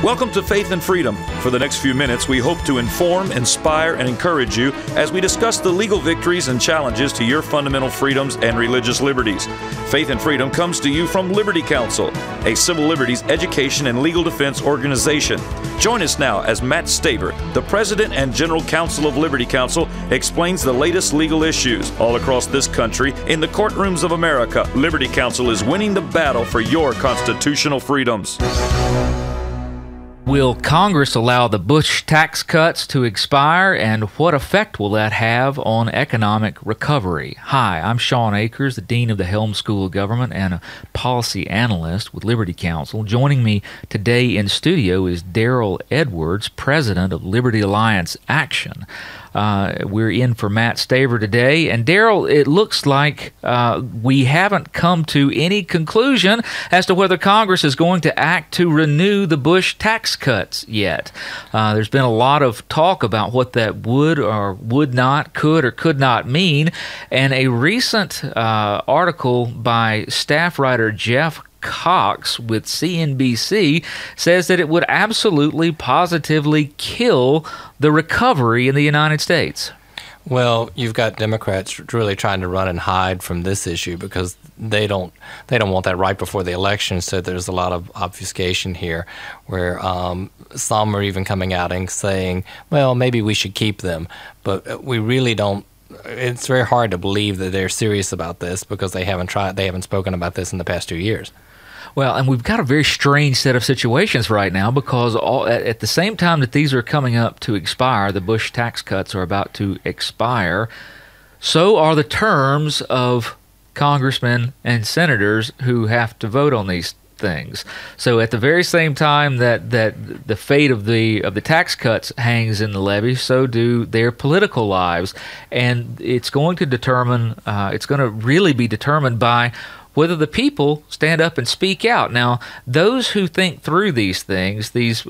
Welcome to Faith and Freedom. For the next few minutes, we hope to inform, inspire, and encourage you as we discuss the legal victories and challenges to your fundamental freedoms and religious liberties. Faith and Freedom comes to you from Liberty Counsel, a civil liberties education and legal defense organization. Join us now as Matt Staver, the President and General Counsel of Liberty Counsel, explains the latest legal issues all across this country in the courtrooms of America. Liberty Counsel is winning the battle for your constitutional freedoms. Will Congress allow the Bush tax cuts to expire, and what effect will that have on economic recovery? Hi, I'm Sean Akers, the Dean of the Helm School of Government and a policy analyst with Liberty Counsel. Joining me today in studio is Daryl Edwards, President of Liberty Alliance Action. We're in for Matt Staver today. And Daryl, it looks like we haven't come to any conclusion as to whether Congress is going to act to renew the Bush tax cuts yet. There's been a lot of talk about what that would or would not, could or could not mean. And a recent article by staff writer Jeff Cox with CNBC says that it would absolutely, positively kill the recovery in the United States. Well, you've got Democrats really trying to run and hide from this issue because they don't want that right before the election. So there's a lot of obfuscation here, where some are even coming out and saying, "Well, maybe we should keep them," but we really don't. It's very hard to believe that they're serious about this because they haven't spoken about this in the past 2 years. Well, and we've got a very strange set of situations right now because at the same time that these are coming up to expire, the Bush tax cuts are about to expire, so are the terms of congressmen and senators who have to vote on these things. So at the very same time that the fate of the tax cuts hangs in the levy, so do their political lives. And it's going to really be determined by whether the people stand up and speak out. Now, those who think through these things, these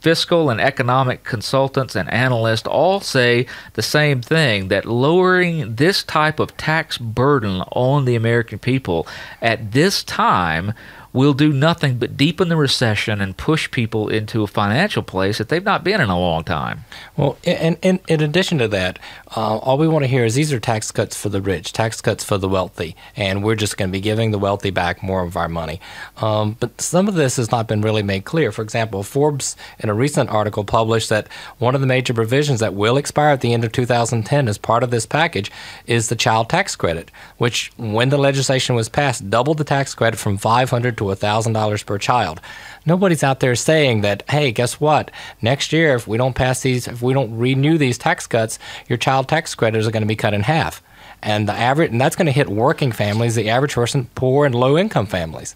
fiscal and economic consultants and analysts all say the same thing, that lowering this type of tax burden on the American people at this time will do nothing but deepen the recession and push people into a financial place that they've not been in a long time. Well, and in addition to that, all we want to hear is these are tax cuts for the rich, tax cuts for the wealthy, and we're just going to be giving the wealthy back more of our money. But some of this has not been really made clear. For example, Forbes, in a recent article, published that one of the major provisions that will expire at the end of 2010 as part of this package is the child tax credit, which, when the legislation was passed, doubled the tax credit from $500 to $1,000 per child. Nobody's out there saying that, hey, guess what? Next year, if we don't renew these tax cuts, your child tax credits are going to be cut in half. And that's going to hit working families, the average person, poor and low income families.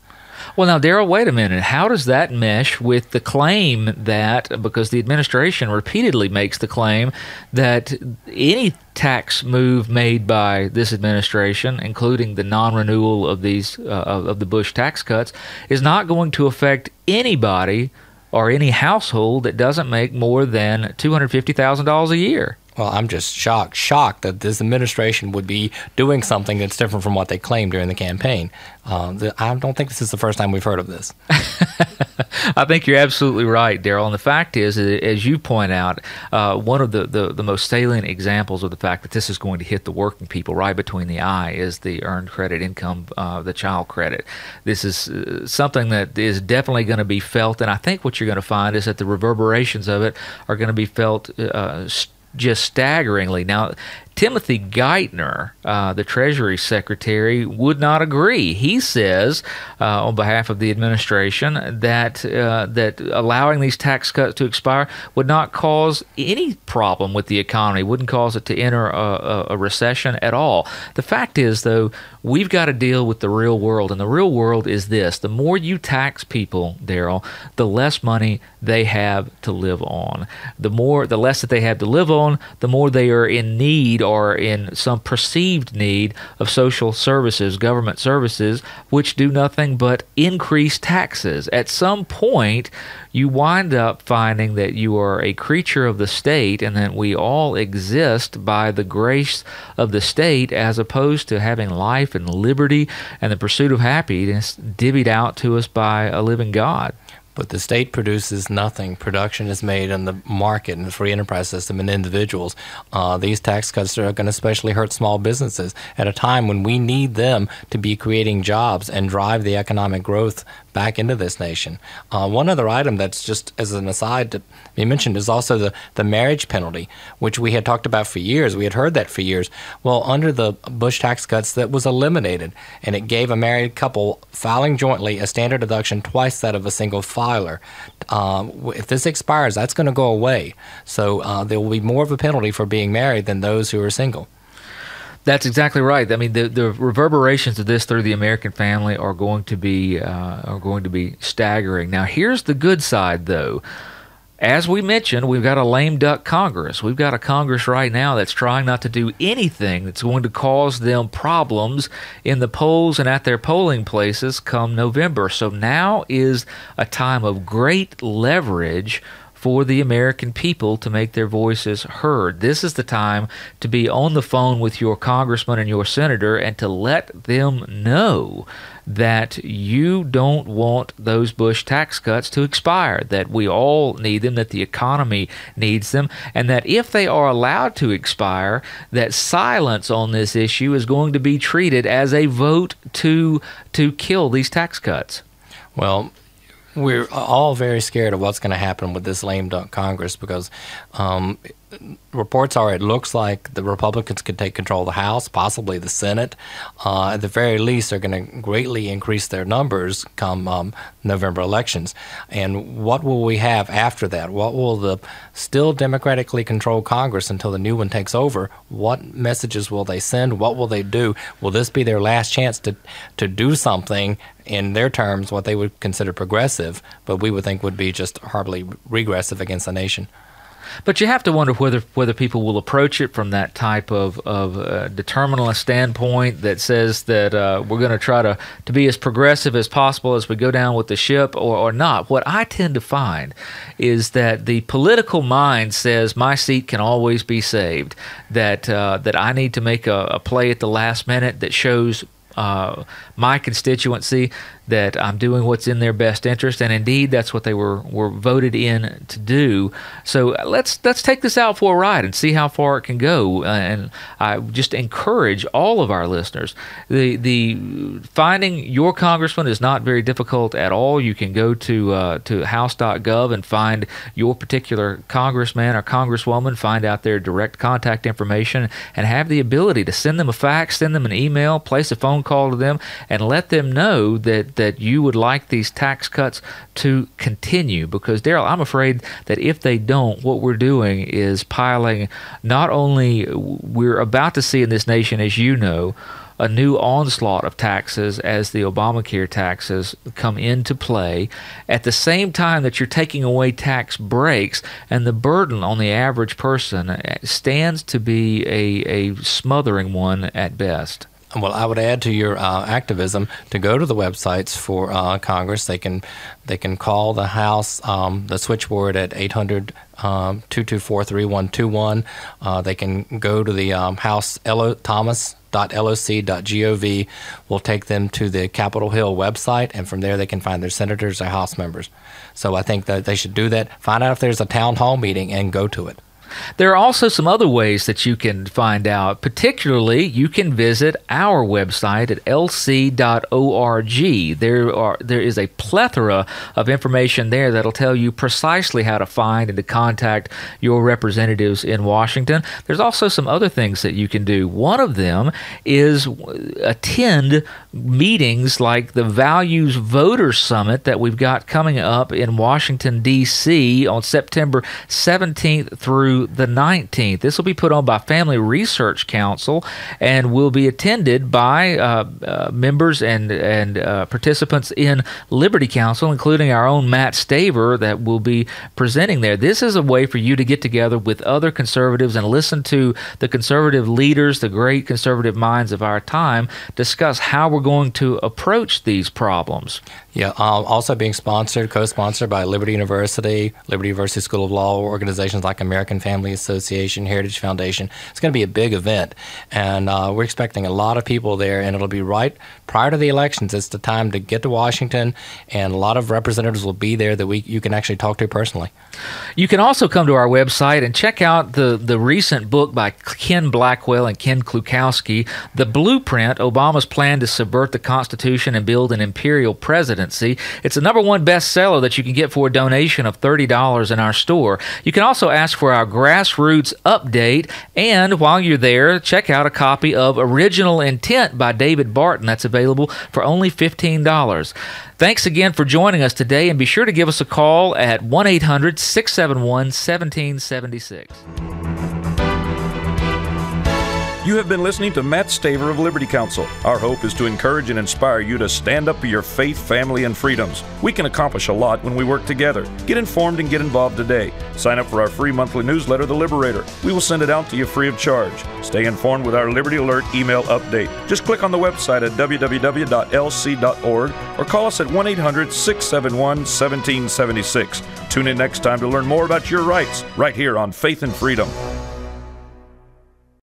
Well, now, Daryl, wait a minute. How does that mesh with the claim that, because the administration repeatedly makes the claim that any tax move made by this administration, including the non-renewal of these of the Bush tax cuts, is not going to affect anybody or any household that doesn't make more than $250,000 a year? Well, I'm just shocked that this administration would be doing something that's different from what they claimed during the campaign. I don't think this is the first time we've heard of this. I think you're absolutely right, Daryl. And the fact is, as you point out, one of the most salient examples of the fact that this is going to hit the working people right between the eye is the earned credit income, the child credit. This is something that is definitely going to be felt, and I think what you're going to find is that the reverberations of it are going to be felt just staggeringly. Now, Timothy Geithner, the Treasury Secretary, would not agree. He says, on behalf of the administration, that allowing these tax cuts to expire would not cause any problem with the economy, wouldn't cause it to enter a recession at all. The fact is, though, we've got to deal with the real world, and the real world is this. The more you tax people, Daryl, the less money they have to live on. The less that they have to live on, the more they are in need or in some perceived need of social services, government services, which do nothing but increase taxes. At some point, you wind up finding that you are a creature of the state and that we all exist by the grace of the state as opposed to having life and liberty and the pursuit of happiness divvied out to us by a living God. but the state produces nothing. Production is made in the market and the free enterprise system and individuals. These tax cuts are going to especially hurt small businesses at a time when we need them to be creating jobs and drive the economic growth back into this nation. One other item that's just as an aside to be mentioned is also the marriage penalty, which we had talked about for years. We had heard that for years. Well, under the Bush tax cuts, that was eliminated, and it gave a married couple filing jointly a standard deduction twice that of a single filer. If this expires, that's going to go away. So there will be more of a penalty for being married than those who are single. That's exactly right. I mean, the reverberations of this through the American family are going to be staggering. Now, here's the good side, though. As we mentioned, we've got a lame duck Congress. We've got a Congress right now that's trying not to do anything that's going to cause them problems in the polls and at their polling places come November. So now is a time of great leverage for the American people to make their voices heard. This is the time to be on the phone with your congressman and your senator and to let them know that you don't want those Bush tax cuts to expire, that we all need them, that the economy needs them, and that if they are allowed to expire, that silence on this issue is going to be treated as a vote to kill these tax cuts. Well, we're all very scared of what's going to happen with this lame duck Congress because reports are it looks like the Republicans could take control of the House, possibly the Senate. At the very least, they're going to greatly increase their numbers come November elections. And what will we have after that? What will the still democratically controlled Congress until the new one takes over? What messages will they send? What will they do? Will this be their last chance to do something in their terms, what they would consider progressive, but we would think would be just horribly regressive against the nation? But you have to wonder whether people will approach it from that type of determinalist standpoint that says that we're going to try to be as progressive as possible as we go down with the ship or not. What I tend to find is that the political mind says my seat can always be saved, that I need to make a play at the last minute that shows my constituency that I'm doing what's in their best interest, and indeed that's what they were voted in to do. So let's take this out for a ride and see how far it can go. And I just encourage all of our listeners. The finding your congressman is not very difficult at all. You can go to house.gov and find your particular congressman or congresswoman, find out their direct contact information, and have the ability to send them a fax, send them an email, place a phone call to them, and let them know that you would like these tax cuts to continue. Because, Daryl, I'm afraid that if they don't, what we're doing is piling, not only we're about to see in this nation, as you know, a new onslaught of taxes as the Obamacare taxes come into play, at the same time that you're taking away tax breaks, and the burden on the average person stands to be a smothering one at best. Well, I would add to your activism to go to the websites for Congress. They can call the House, the switchboard at 800-224-3121. They can go to the House thomas.loc.gov will take them to the Capitol Hill website, and from there they can find their senators or House members. So I think that they should do that. Find out if there's a town hall meeting and go to it. There are also some other ways that you can find out. Particularly, you can visit our website at lc.org. There is a plethora of information there that'll tell you precisely how to find and to contact your representatives in Washington. There's also some other things that you can do. One of them is attend meetings like the Values Voters Summit that we've got coming up in Washington, D.C. on September 17th through the 19th. This will be put on by Family Research Council and will be attended by members and participants in Liberty Counsel, including our own Matt Staver, that will be presenting there. This is a way for you to get together with other conservatives and listen to the conservative leaders, the great conservative minds of our time, discuss how we're going to approach these problems. Yeah, also being co-sponsored by Liberty University School of Law, organizations like American Family Family Association, Heritage Foundation. It's going to be a big event, and we're expecting a lot of people there, and it'll be right prior to the elections. It's the time to get to Washington, and a lot of representatives will be there that you can actually talk to personally. You can also come to our website and check out the recent book by Ken Blackwell and Ken Klukowski, The Blueprint, Obama's Plan to Subvert the Constitution and Build an Imperial Presidency. It's a #1 bestseller that you can get for a donation of $30 in our store. You can also ask for our Grassroots Update, and while you're there, check out a copy of Original Intent by David Barton. That's available for only $15. Thanks again for joining us today, and be sure to give us a call at 1-800-671-1776. You have been listening to Matt Staver of Liberty Counsel. Our hope is to encourage and inspire you to stand up for your faith, family, and freedoms. We can accomplish a lot when we work together. Get informed and get involved today. Sign up for our free monthly newsletter, The Liberator. We will send it out to you free of charge. Stay informed with our Liberty Alert email update. Just click on the website at www.lc.org or call us at 1-800-671-1776. Tune in next time to learn more about your rights right here on Faith and Freedom.